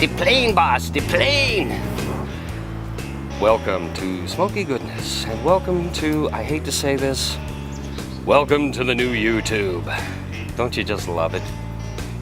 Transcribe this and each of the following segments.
The plane, boss, the plane! Welcome to Smoky Goodness, and welcome to, I hate to say this, welcome to the new YouTube. Don't you just love it?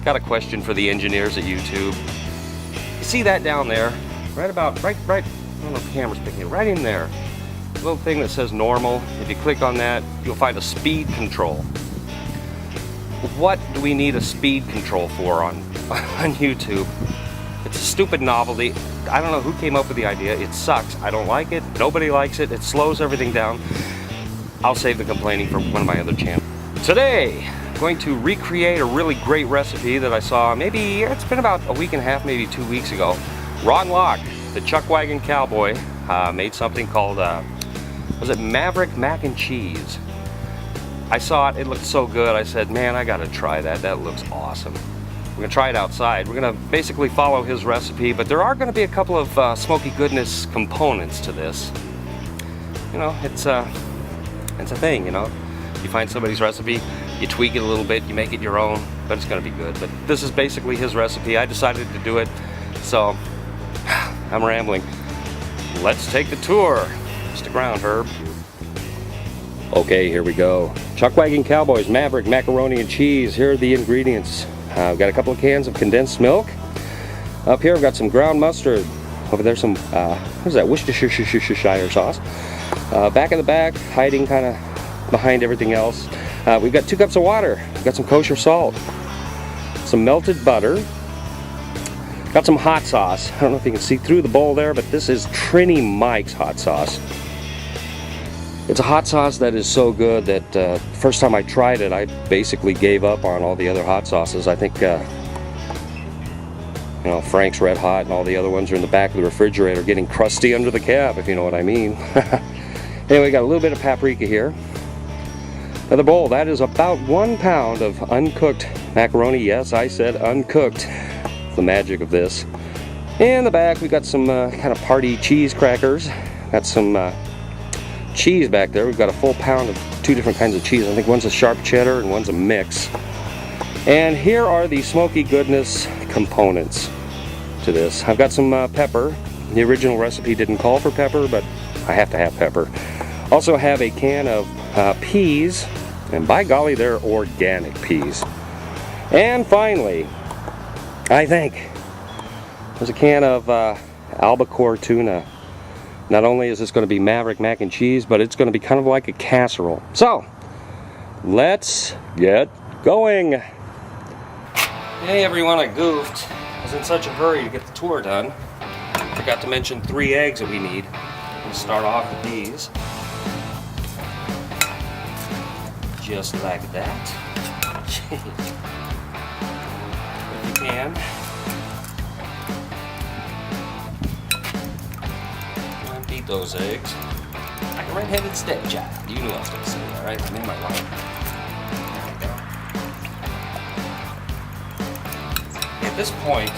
Got a question for the engineers at YouTube. You see that down there? Right, I don't know if the camera's picking it, right in there. The little thing that says normal. If you click on that, you'll find a speed control. What do we need a speed control for on YouTube? It's a stupid novelty. I don't know who came up with the idea. It sucks. I don't like it. Nobody likes it. It slows everything down. I'll save the complaining for one of my other channels. Today, I'm going to recreate a really great recipe that I saw maybe, it's been about a week and a half, maybe 2 weeks ago. Ron Locke, the ChuckWagon Cowboy, made something called, was it Maverick mac and cheese? I saw it, it looked so good, I said, man, I gotta try that, that looks awesome. We're gonna try it outside. We're gonna basically follow his recipe, but there are gonna be a couple of Smoky Goodness components to this. You know, it's a thing, you know. You find somebody's recipe, you tweak it a little bit, you make it your own, but it's gonna be good. But this is basically his recipe. I decided to do it, so I'm rambling. Let's take the tour. Stick around, Herb. Okay, here we go. ChuckWagon Cowboy's Maverick macaroni and cheese. Here are the ingredients. I've got a couple of cans of condensed milk. Up here I've got some ground mustard. Over there some, what is that, Worcestershire sauce. Back of the bag, hiding kind of behind everything else. We've got 2 cups of water. We've got some kosher salt. Some melted butter. Got some hot sauce. I don't know if you can see through the bowl there, but this is Trini Mike's hot sauce. It's a hot sauce that is so good that first time I tried it, I basically gave up on all the other hot sauces. I think, you know, Frank's Red Hot and all the other ones are in the back of the refrigerator getting crusty under the cab, if you know what I mean. Anyway, got a little bit of paprika here. Another bowl, that is about 1 pound of uncooked macaroni. Yes, I said uncooked. The magic of this. In the back, we got some kind of party cheese crackers. Got some cheese back there. We've got a full pound of 2 different kinds of cheese. I think one's a sharp cheddar and one's a mix. And here are the Smoky Goodness components to this. I've got some pepper. The original recipe didn't call for pepper, but I have to have pepper. Also have a can of peas, and by golly, they're organic peas. And finally, I think there's a can of albacore tuna. Not only is this going to be Maverick mac and cheese, but it's going to be kind of like a casserole. So, let's get going. Hey everyone, I goofed. I was in such a hurry to get the tour done. Forgot to mention 3 eggs that we need. We'll start off with these. Just like that. If you can. Beat those eggs like a red-headed stepchild. You knew I was going to say that, right? I'm in my line. There we go. At this point,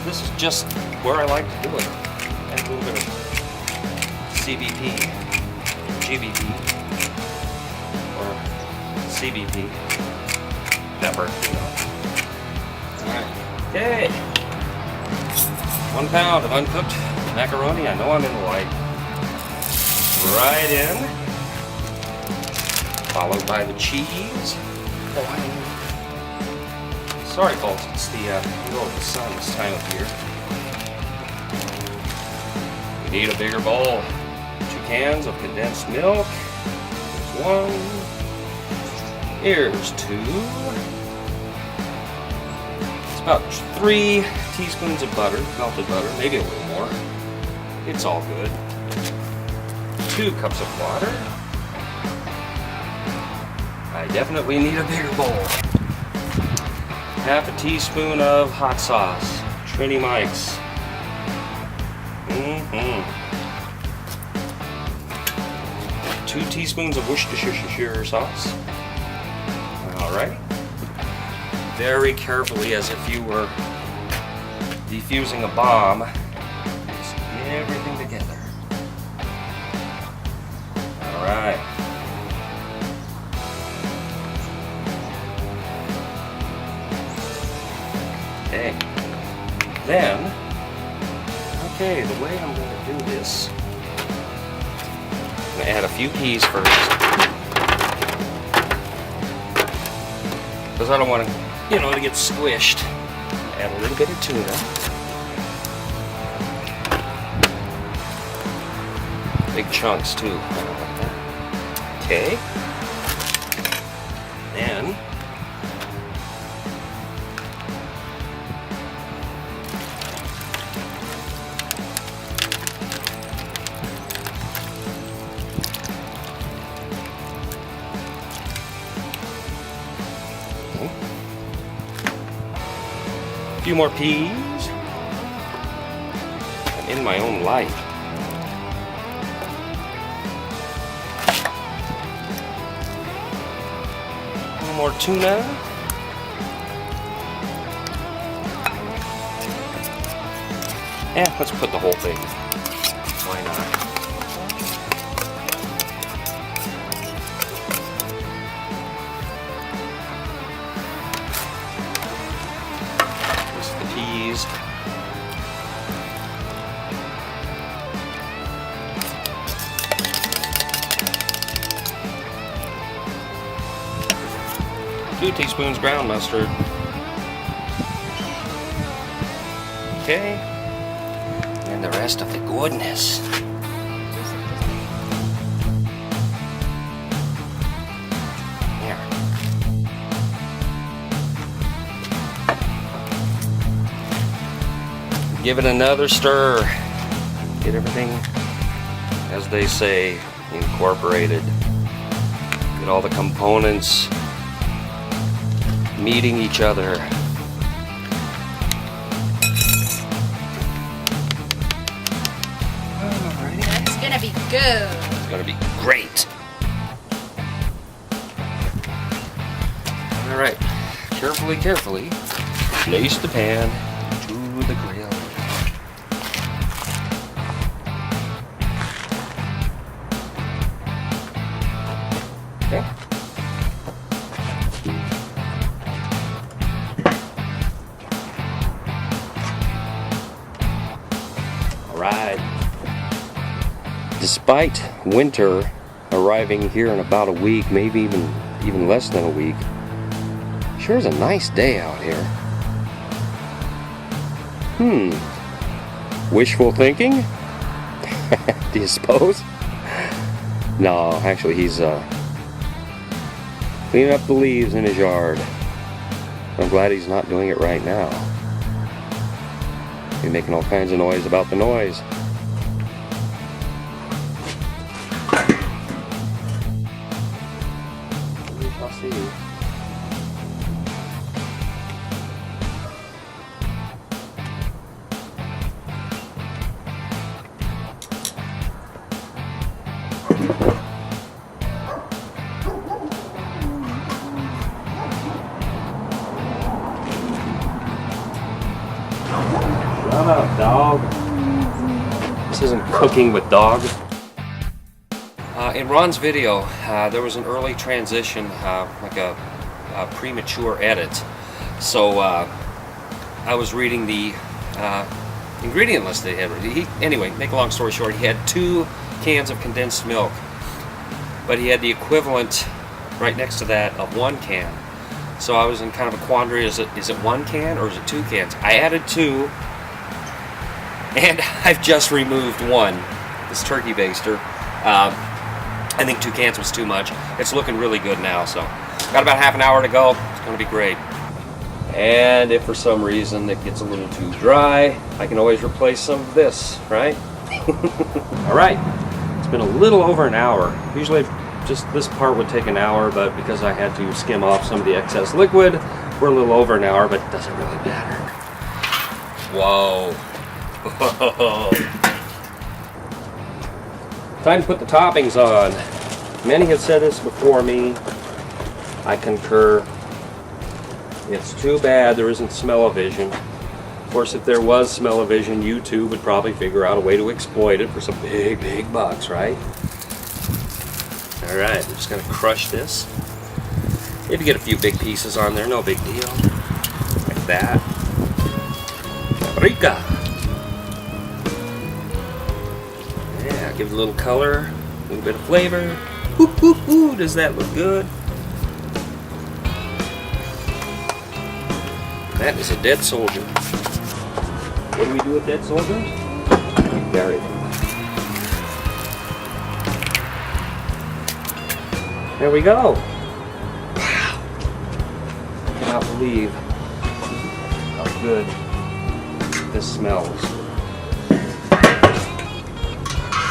this is just where I like to do it. Add a little bit of CBP, GBP, or CBP pepper. Alright. Okay. 1 pound of uncooked macaroni. I know I'm in the light. Right in. Followed by the cheese. Sorry folks, it's the middle of the sun this time of year. We need a bigger bowl. 2 cans of condensed milk. Here's 1. Here's 2. It's about 3 teaspoons of butter, melted butter, maybe a little more. It's all good. 2 cups of water. I definitely need a bigger bowl. Half a teaspoon of hot sauce. Trini Mike's. 2 teaspoons of Worcestershire sauce. Alright. Very carefully, as if you were defusing a bomb. Mix everything together. Alright. Okay. Then, okay, the way I'm going to do this, I'm going to add a few peas first. Because I don't want to, you know, to get squished. Add a little bit of tuna. Big chunks too. Okay. Then a few more peas. I'm in my own light. More tuna. Yeah, let's put the whole thing. Why not? Here's the peas. Two teaspoons ground mustard. Okay. And the rest of the goodness. Here. Give it another stir. Get everything, as they say, incorporated. Get all the components meeting each other. Alrighty. It's gonna be good. It's gonna be great. Alright, carefully, carefully place the pan to the grill. Okay. Alright. Despite winter arriving here in about a week, maybe even less than a week, sure is a nice day out here. Wishful thinking? Do you suppose? No, actually he's cleaning up the leaves in his yard. I'm glad he's not doing it right now. He's making all kinds of noise about the noise. We shall see. Shut up, dog. This isn't cooking with dog. In Ron's video, there was an early transition, like a premature edit. So I was reading the ingredient list they had. Anyway, make a long story short, he had 2 cans of condensed milk, but he had the equivalent right next to that of 1 can. So I was in kind of a quandary. Is it 1 can or is it 2 cans? I added 2. And I've just removed 1, this turkey baster. I think 2 cans was too much. It's looking really good now, so got about half an hour to go. It's gonna be great. And if for some reason it gets a little too dry, I can always replace some of this, right? All right, it's been a little over an hour. Usually just this part would take an hour, but because I had to skim off some of the excess liquid, we're a little over an hour, but it doesn't really matter. Whoa. Time to put the toppings on. Many have said this before me. I concur. It's too bad there isn't smell-o-vision. Of course, if there was smell-o-vision, YouTube would probably figure out a way to exploit it for some big, big bucks, right? Alright, I'm just going to crush this. Maybe get a few big pieces on there, no big deal. Like that. paprika. Yeah, gives a little color, a little bit of flavor. Ooh, does that look good? That is a dead soldier. What do we do with dead soldiers? We bury them. There we go. Wow. I cannot believe how good this smells.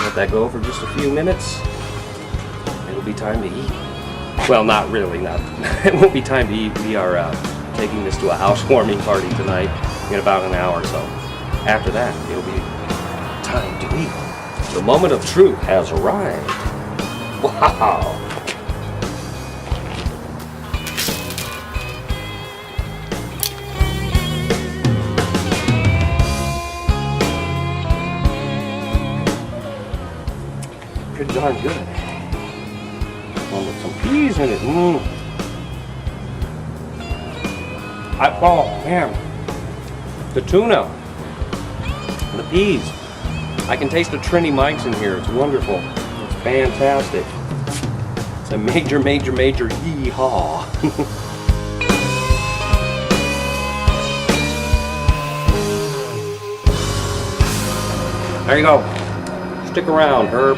Let that go for just a few minutes. It'll be time to eat. Well, not really, not. It won't be time to eat. We are taking this to a housewarming party tonight in about an hour or so. After that, it'll be time to eat. The moment of truth has arrived. Wow. Pretty darn good. One with some peas in it. Oh man, the tuna, and the peas. I can taste the Trini mics in here. It's wonderful. It's fantastic. It's a major, major, major yee-haw. There you go. Stick around, Herb.